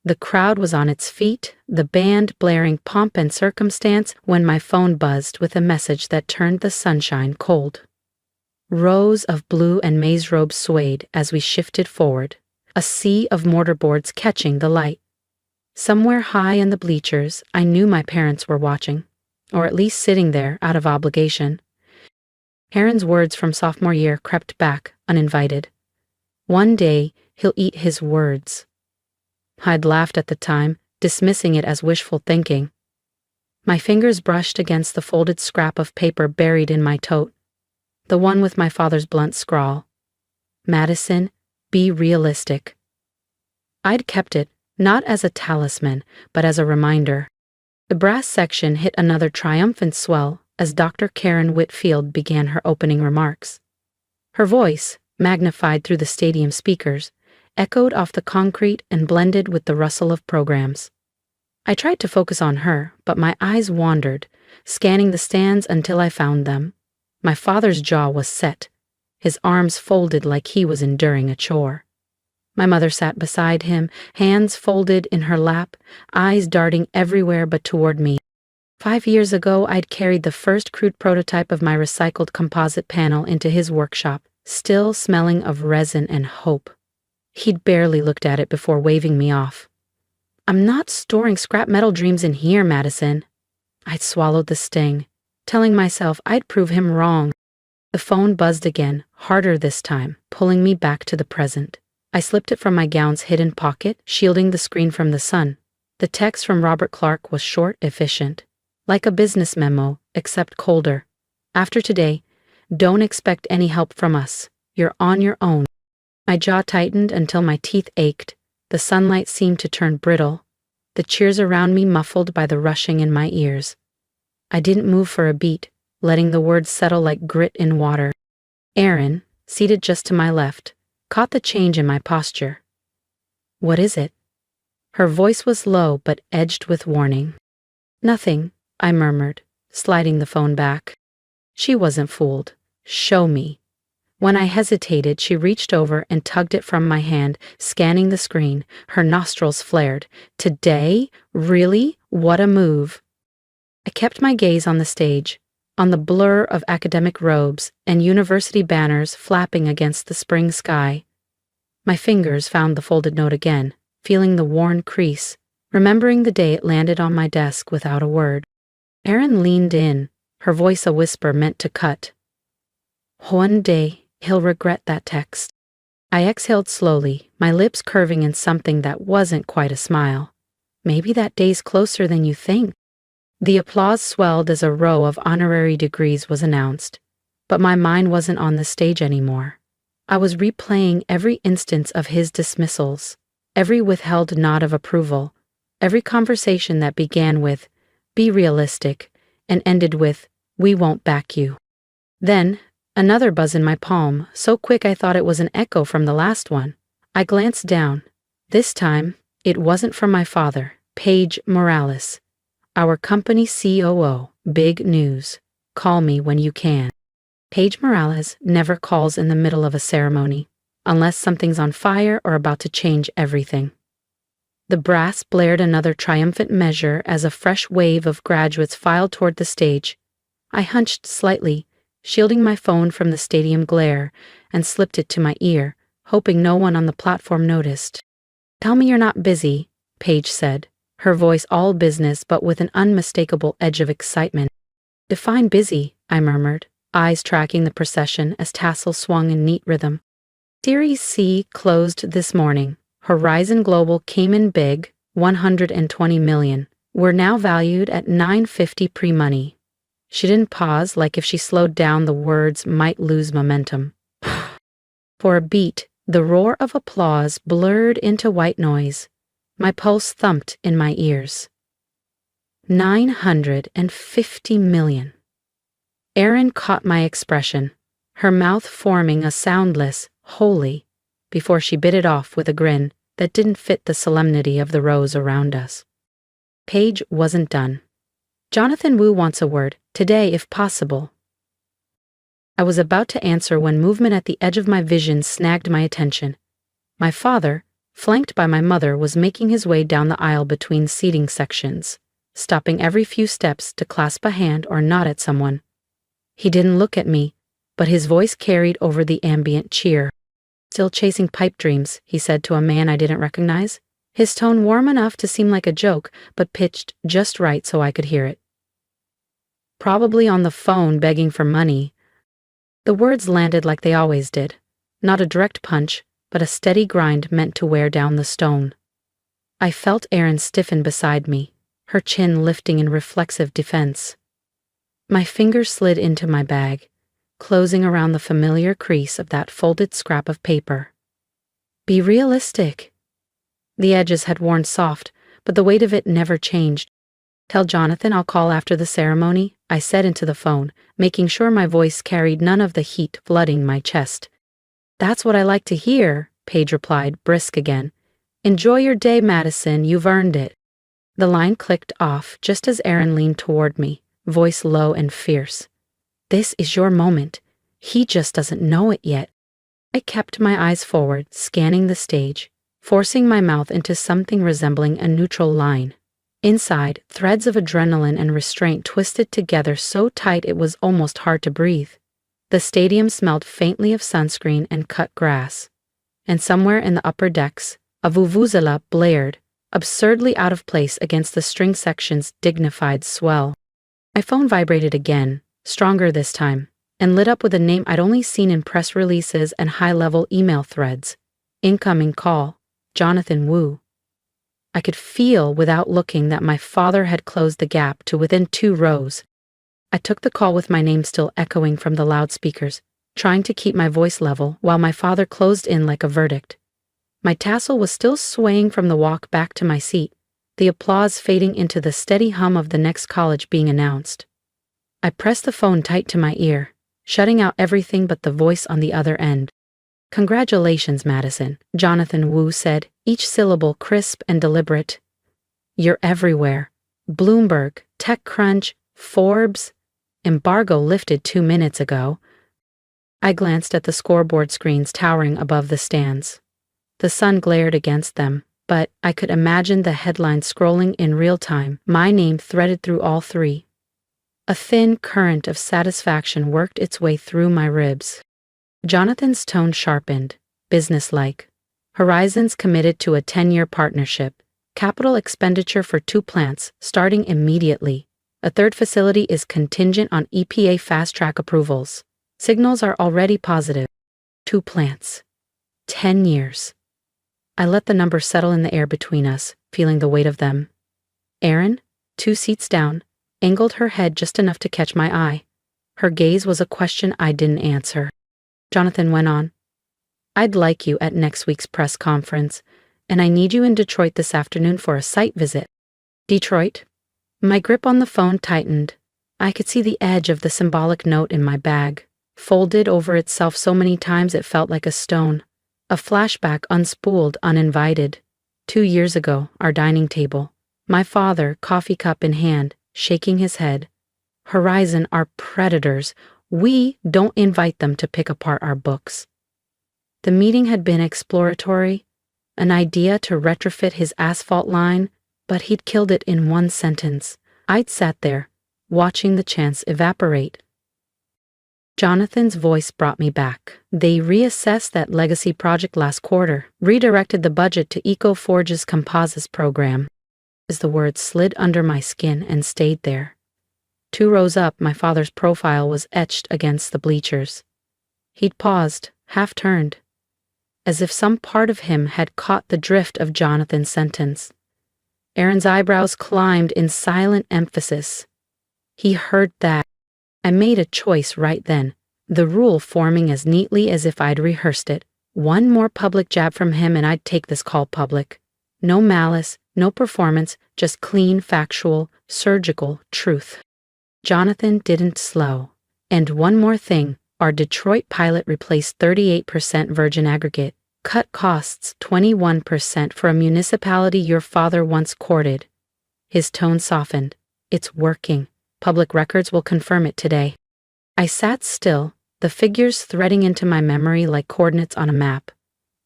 The crowd was on its feet, the band blaring pomp and circumstance when my phone buzzed with a message that turned the sunshine cold. Rows of blue and maize robes swayed as we shifted forward, a sea of mortarboards catching the light. Somewhere high in the bleachers, I knew my parents were watching, or at least sitting there out of obligation. Aaron's words from sophomore year crept back, uninvited. One day, he'll eat his words. I'd laughed at the time, dismissing it as wishful thinking. My fingers brushed against the folded scrap of paper buried in my tote, the one with my father's blunt scrawl. Madison, be realistic. I'd kept it, not as a talisman, but as a reminder. The brass section hit another triumphant swell as Dr. Karen Whitfield began her opening remarks. Her voice, magnified through the stadium speakers, echoed off the concrete and blended with the rustle of programs. I tried to focus on her, but my eyes wandered, scanning the stands until I found them. My father's jaw was set, his arms folded like he was enduring a chore. My mother sat beside him, hands folded in her lap, eyes darting everywhere but toward me. 5 years ago, I'd carried the first crude prototype of my recycled composite panel into his workshop, still smelling of resin and hope. He'd barely looked at it before waving me off. I'm not storing scrap metal dreams in here, Madison. I'd swallowed the sting, telling myself I'd prove him wrong. The phone buzzed again, harder this time, pulling me back to the present. I slipped it from my gown's hidden pocket, shielding the screen from the sun. The text from Robert Clark was short, efficient. Like a business memo, except colder. After today, don't expect any help from us. You're on your own. My jaw tightened until my teeth ached. The sunlight seemed to turn brittle. The cheers around me muffled by the rushing in my ears. I didn't move for a beat, letting the words settle like grit in water. Aaron, seated just to my left, caught the change in my posture. What is it? Her voice was low but edged with warning. Nothing, I murmured, sliding the phone back. She wasn't fooled. Show me. When I hesitated, she reached over and tugged it from my hand, scanning the screen. Her nostrils flared. Today? Really? What a move. I kept my gaze on the stage, on the blur of academic robes and university banners flapping against the spring sky. My fingers found the folded note again, feeling the worn crease, remembering the day it landed on my desk without a word. Erin leaned in, her voice a whisper meant to cut. One day, he'll regret that text. I exhaled slowly, my lips curving in something that wasn't quite a smile. Maybe that day's closer than you think. The applause swelled as a row of honorary degrees was announced, but my mind wasn't on the stage anymore. I was replaying every instance of his dismissals, every withheld nod of approval, every conversation that began with, "Be realistic," and ended with, "We won't back you." Then, another buzz in my palm, so quick I thought it was an echo from the last one. I glanced down. This time, it wasn't from my father, Paige Morales. Our company COO, big news. Call me when you can. Paige Morales never calls in the middle of a ceremony, unless something's on fire or about to change everything. The brass blared another triumphant measure as a fresh wave of graduates filed toward the stage. I hunched slightly, shielding my phone from the stadium glare, and slipped it to my ear, hoping no one on the platform noticed. "Tell me you're not busy," Paige said, her voice all business but with an unmistakable edge of excitement. "Define busy," I murmured, eyes tracking the procession as tassels swung in neat rhythm. Series C closed this morning. Horizon Global came in big, $120 million. We're now valued at $950 pre-money. She didn't pause, like if she slowed down the words might lose momentum. For a beat, the roar of applause blurred into white noise. My pulse thumped in my ears. $950 million. Erin caught my expression, her mouth forming a soundless, holy, before she bit it off with a grin that didn't fit the solemnity of the rows around us. Paige wasn't done. "Jonathan Wu wants a word, today if possible." I was about to answer when movement at the edge of my vision snagged my attention. My father, flanked by my mother, was making his way down the aisle between seating sections, stopping every few steps to clasp a hand or nod at someone. He didn't look at me, but his voice carried over the ambient cheer. "Still chasing pipe dreams," he said to a man I didn't recognize, his tone warm enough to seem like a joke, but pitched just right so I could hear it. "Probably on the phone begging for money." The words landed like they always did. Not a direct punch, but a steady grind meant to wear down the stone. I felt Erin stiffen beside me, her chin lifting in reflexive defense. My fingers slid into my bag, closing around the familiar crease of that folded scrap of paper. "Be realistic." The edges had worn soft, but the weight of it never changed. "Tell Jonathan I'll call after the ceremony," I said into the phone, making sure my voice carried none of the heat flooding my chest. "That's what I like to hear," Paige replied, brisk again. "Enjoy your day, Madison, you've earned it." The line clicked off just as Erin leaned toward me, voice low and fierce. "This is your moment. He just doesn't know it yet." I kept my eyes forward, scanning the stage, forcing my mouth into something resembling a neutral line. Inside, threads of adrenaline and restraint twisted together so tight it was almost hard to breathe. The stadium smelled faintly of sunscreen and cut grass. And somewhere in the upper decks, a vuvuzela blared, absurdly out of place against the string section's dignified swell. My phone vibrated again, stronger this time, and lit up with a name I'd only seen in press releases and high-level email threads. "Incoming call, Jonathan Wu." I could feel without looking that my father had closed the gap to within 2 rows. I took the call with my name still echoing from the loudspeakers, trying to keep my voice level while my father closed in like a verdict. My tassel was still swaying from the walk back to my seat, the applause fading into the steady hum of the next college being announced. I pressed the phone tight to my ear, shutting out everything but the voice on the other end. "Congratulations, Madison," Jonathan Wu said, each syllable crisp and deliberate. "You're everywhere. Bloomberg, TechCrunch, Forbes. Embargo lifted 2 minutes ago." I glanced at the scoreboard screens towering above the stands. The sun glared against them, but I could imagine the headlines scrolling in real time, my name threaded through all 3. A thin current of satisfaction worked its way through my ribs. Jonathan's tone sharpened, businesslike. "Horizon's committed to a 10-year partnership. Capital expenditure for 2 plants, starting immediately. A 3rd facility is contingent on EPA fast-track approvals. Signals are already positive. 2 plants. 10 years. I let the number settle in the air between us, feeling the weight of them. Erin, 2 seats down, angled her head just enough to catch my eye. Her gaze was a question I didn't answer. Jonathan went on. "I'd like you at next week's press conference, and I need you in Detroit this afternoon for a site visit." "Detroit?" My grip on the phone tightened. I could see the edge of the symbolic note in my bag, folded over itself so many times it felt like a stone. A flashback unspooled, uninvited. 2 years ago, our dining table. My father, coffee cup in hand, shaking his head. "Horizon are predators. We don't invite them to pick apart our books." The meeting had been exploratory, an idea to retrofit his asphalt line, but he'd killed it in 1 sentence. I'd sat there, watching the chance evaporate. Jonathan's voice brought me back. "They reassessed that legacy project last quarter, redirected the budget to EcoForge's Composites program." As the words slid under my skin and stayed there. 2 rows up, my father's profile was etched against the bleachers. He'd paused, half-turned, as if some part of him had caught the drift of Jonathan's sentence. Erin's eyebrows climbed in silent emphasis. He heard that. I made a choice right then, the rule forming as neatly as if I'd rehearsed it. 1 more public jab from him and I'd take this call public. No malice, no performance, just clean, factual, surgical truth. Jonathan didn't slow. "And one more thing, our Detroit pilot replaced 38% virgin aggregate, cut costs 21% for a municipality your father once courted." His tone softened. "It's working. Public records will confirm it today." I sat still, the figures threading into my memory like coordinates on a map.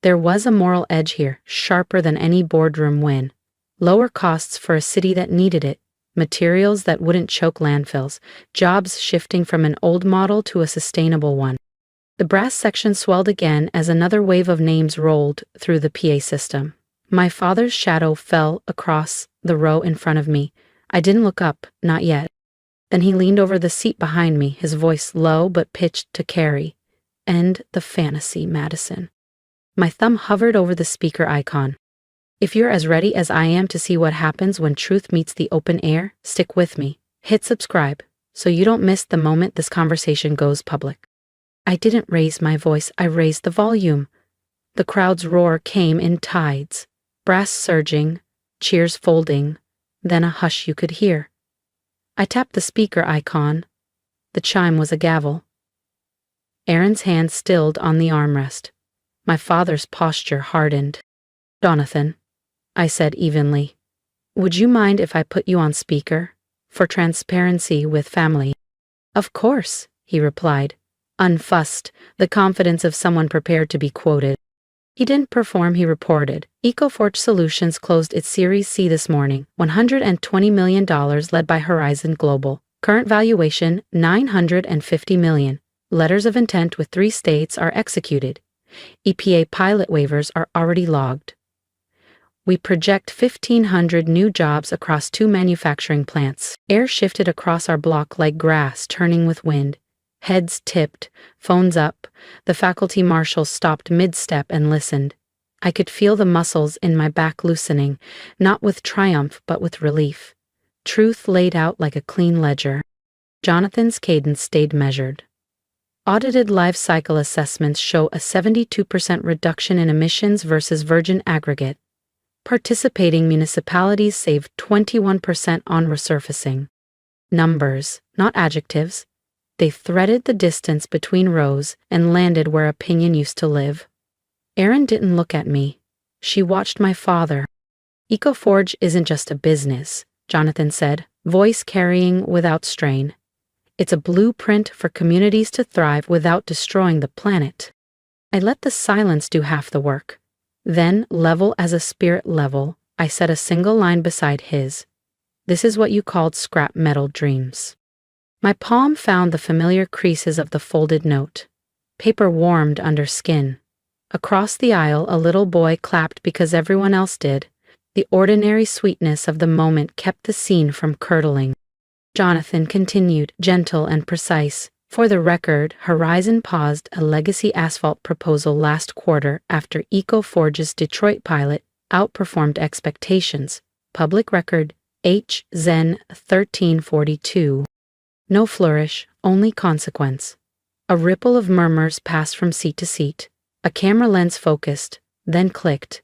There was a moral edge here, sharper than any boardroom win. Lower costs for a city that needed it, materials that wouldn't choke landfills, jobs shifting from an old model to a sustainable one. The brass section swelled again as another wave of names rolled through the PA system. My father's shadow fell across the row in front of me. I didn't look up, not yet. Then he leaned over the seat behind me, his voice low but pitched to carry. End the fantasy, Madison. My thumb hovered over the speaker icon. If you're as ready as I am to see what happens when truth meets the open air, stick with me. Hit subscribe so you don't miss the moment this conversation goes public. I didn't raise my voice, I raised the volume. The crowd's roar came in tides, brass surging, cheers folding, then a hush you could hear. I tapped the speaker icon. The chime was a gavel. Aaron's hand stilled on the armrest. My father's posture hardened. Jonathan, I said evenly, would you mind if I put you on speaker? For transparency with family. Of course, he replied, unfussed, the confidence of someone prepared to be quoted. He didn't perform, he reported. EcoForge Solutions closed its Series C this morning, $120 million led by Horizon Global. Current valuation, $950 million. Letters of intent with 3 states are executed. EPA pilot waivers are already logged. We project 1,500 new jobs across 2 manufacturing plants. Air shifted across our block like grass turning with wind. Heads tipped, phones up. The faculty marshal stopped mid-step and listened. I could feel the muscles in my back loosening, not with triumph but with relief. Truth laid out like a clean ledger. Jonathan's cadence stayed measured. Audited life cycle assessments show a 72% reduction in emissions versus virgin aggregate. Participating municipalities saved 21% on resurfacing. Numbers, not adjectives. They threaded the distance between rows and landed where opinion used to live. Erin didn't look at me. She watched my father. EcoForge isn't just a business, Jonathan said, voice carrying without strain. It's a blueprint for communities to thrive without destroying the planet. I let the silence do half the work. Then, level as a spirit level, I said a single line beside his. This is what you called scrap metal dreams. My palm found the familiar creases of the folded note. Paper warmed under skin. Across the aisle, a little boy clapped because everyone else did. The ordinary sweetness of the moment kept the scene from curdling. Jonathan continued, gentle and precise. For the record, Horizon paused a legacy asphalt proposal last quarter after EcoForge's Detroit pilot outperformed expectations. Public record, H-Zen 1342. No flourish, only consequence. A ripple of murmurs passed from seat to seat. A camera lens focused, then clicked.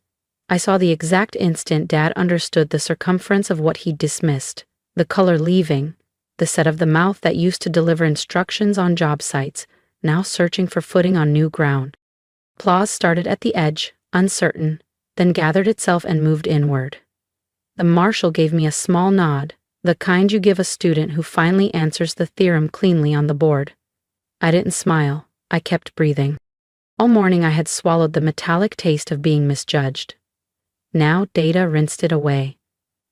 I saw the exact instant Dad understood the circumference of what he dismissed. The color leaving. The set of the mouth that used to deliver instructions on job sites, now searching for footing on new ground. Applause started at the edge, uncertain, then gathered itself and moved inward. The marshal gave me a small nod, the kind you give a student who finally answers the theorem cleanly on the board. I didn't smile. I kept breathing. All morning I had swallowed the metallic taste of being misjudged. Now data rinsed it away.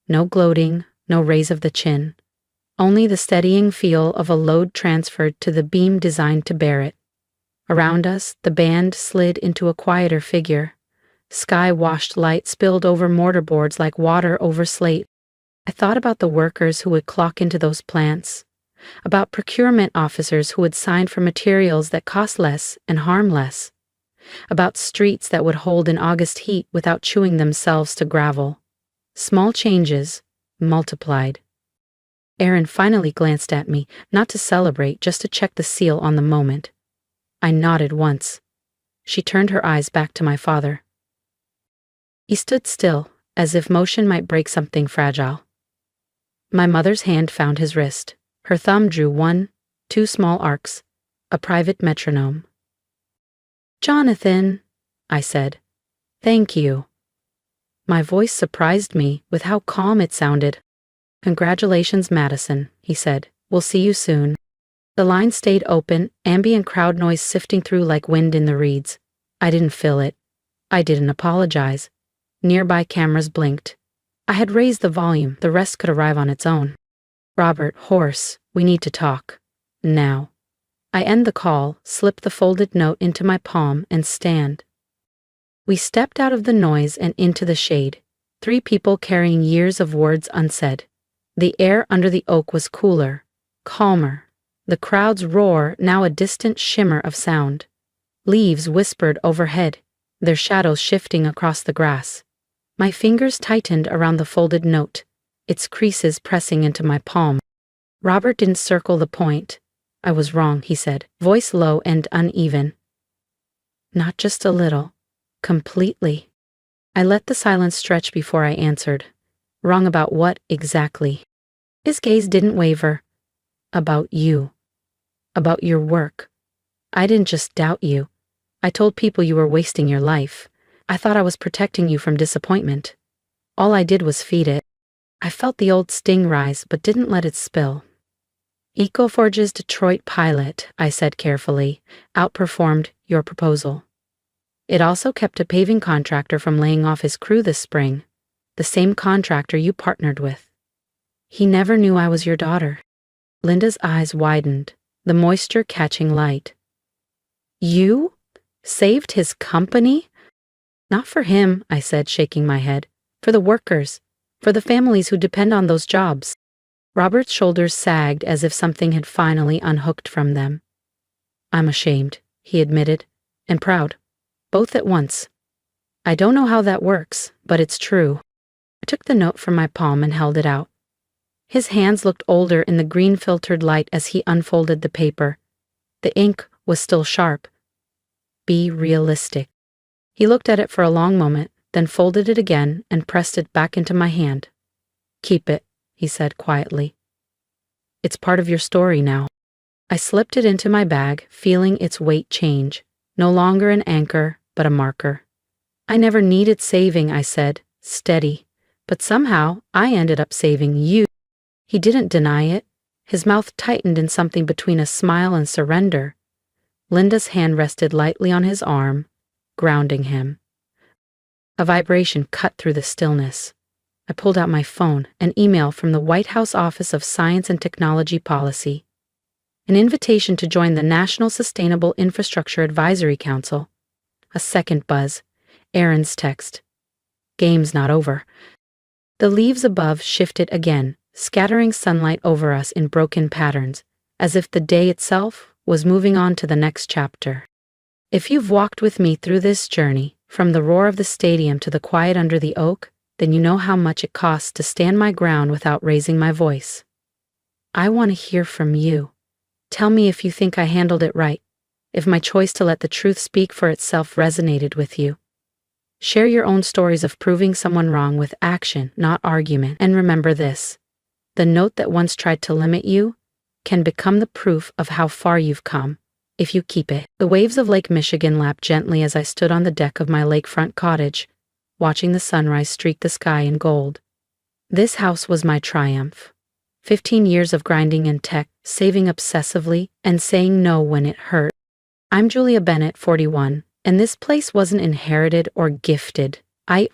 No gloating, no raise of the chin. Only the steadying feel of a load transferred to the beam designed to bear it. Around us, the band slid into a quieter figure. Sky-washed light spilled over mortarboards like water over slate. I thought about the workers who would clock into those plants, about procurement officers who would sign for materials that cost less and harm less, about streets that would hold in August heat without chewing themselves to gravel. Small changes, multiplied. Erin finally glanced at me, not to celebrate, just to check the seal on the moment. I nodded once. She turned her eyes back to my father. He stood still, as if motion might break something fragile. My mother's hand found his wrist. Her thumb drew 1, 2 small arcs, a private metronome. Jonathan, I said. Thank you. My voice surprised me with how calm it sounded. Congratulations, Madison, he said. We'll see you soon. The line stayed open, ambient crowd noise sifting through like wind in the reeds. I didn't feel it. I didn't apologize. Nearby cameras blinked. I had raised the volume, the rest could arrive on its own. Robert, horse, we need to talk. Now. I end the call, slip the folded note into my palm, and stand. We stepped out of the noise and into the shade. 3 people carrying years of words unsaid. The air under the oak was cooler, calmer. The crowd's roar now a distant shimmer of sound. Leaves whispered overhead, their shadows shifting across the grass. My fingers tightened around the folded note, its creases pressing into my palm. Robert didn't circle the point. I was wrong, he said, voice low and uneven. Not just a little. Completely. I let the silence stretch before I answered. Wrong about what, exactly? His gaze didn't waver. About you. About your work. I didn't just doubt you. I told people you were wasting your life. I thought I was protecting you from disappointment. All I did was feed it. I felt the old sting rise, but didn't let it spill. Ecoforge's Detroit pilot, I said carefully, outperformed your proposal. It also kept a paving contractor from laying off his crew this spring, the same contractor you partnered with. He never knew I was your daughter. Linda's eyes widened, the moisture catching light. You? Saved his company? Not for him, I said, shaking my head. For the workers. For the families who depend on those jobs. Robert's shoulders sagged as if something had finally unhooked from them. I'm ashamed, he admitted, and proud. Both at once. I don't know how that works, but it's true. I took the note from my palm and held it out. His hands looked older in the green-filtered light as he unfolded the paper. The ink was still sharp. Be realistic. He looked at it for a long moment, then folded it again and pressed it back into my hand. Keep it, he said quietly. It's part of your story now. I slipped it into my bag, feeling its weight change. No longer an anchor, but a marker. I never needed saving, I said, steady. But somehow, I ended up saving you. He didn't deny it. His mouth tightened in something between a smile and surrender. Linda's hand rested lightly on his arm, grounding him. A vibration cut through the stillness. I pulled out my phone, an email from the White House Office of Science and Technology Policy. An invitation to join the National Sustainable Infrastructure Advisory Council. A second buzz. Aaron's text. Game's not over. The leaves above shifted again, scattering sunlight over us in broken patterns, as if the day itself was moving on to the next chapter. If you've walked with me through this journey, from the roar of the stadium to the quiet under the oak, then you know how much it costs to stand my ground without raising my voice. I want to hear from you. Tell me if you think I handled it right, if my choice to let the truth speak for itself resonated with you. Share your own stories of proving someone wrong with action, not argument, and remember this. The note that once tried to limit you can become the proof of how far you've come, if you keep it. The waves of Lake Michigan lapped gently as I stood on the deck of my lakefront cottage, watching the sunrise streak the sky in gold. This house was my triumph. 15 years of grinding in tech, saving obsessively, and saying no when it hurt. I'm Julia Bennett, 41, and this place wasn't inherited or gifted. I